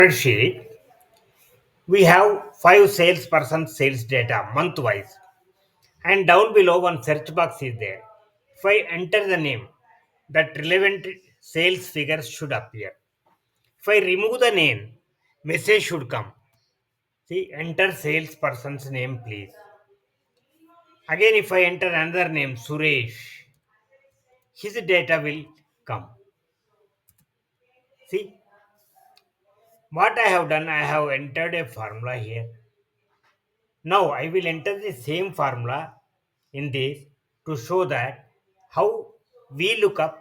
Spreadsheet, we have five salesperson sales data month wise, and down below one search box is there. If I enter the name, that relevant sales figures should appear. If I remove the name, message should come. See, enter salesperson's name, please. Again, if I enter another name, Suresh, his data will come. See, what I have done, I have entered a formula here. Now I will enter the same formula in this to show that how VLOOKUP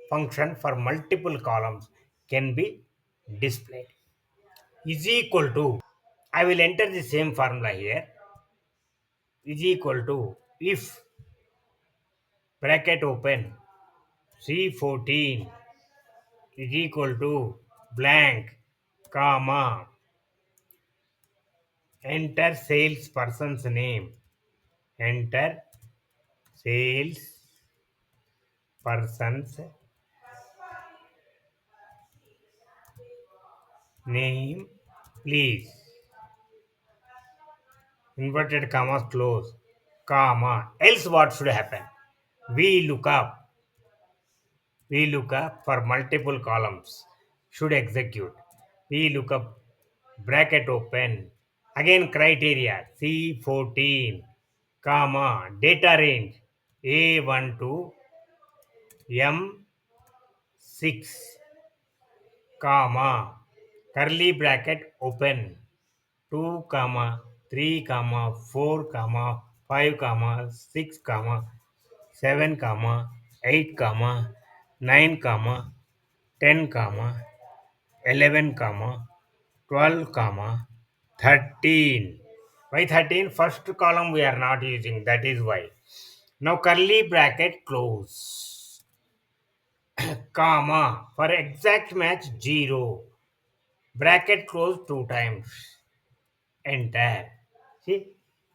function for multiple columns can be displayed. Is equal to, I will enter the same formula here, is equal to if bracket open C14 is equal to blank comma enter salesperson's name, enter salesperson's name, please. Inverted commas close, comma. Else what should happen? We look up. We look up for multiple columns. Should execute. We look up bracket open. Again criteria C14, comma data range A1 to M6, comma curly bracket open 2 comma 3 comma 4 comma 5 comma 6 comma 7 comma 8 comma 9 comma 10 comma 11 comma 12 comma 13. Why 13? First column we are not using, that is why. Now curly bracket close, comma for exact match 0, bracket close 2 times, enter. See,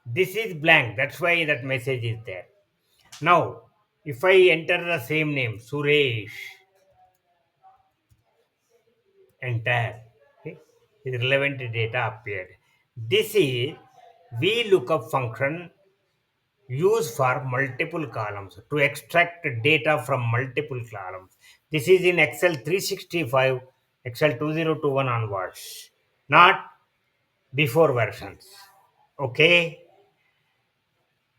this is blank, that's why that message is there. Now if I enter the same name Suresh, enter. Okay, the relevant data appeared. This is VLOOKUP function used for multiple columns to extract data from multiple columns. This is in Excel 365, Excel 2021 onwards, not before versions. Okay.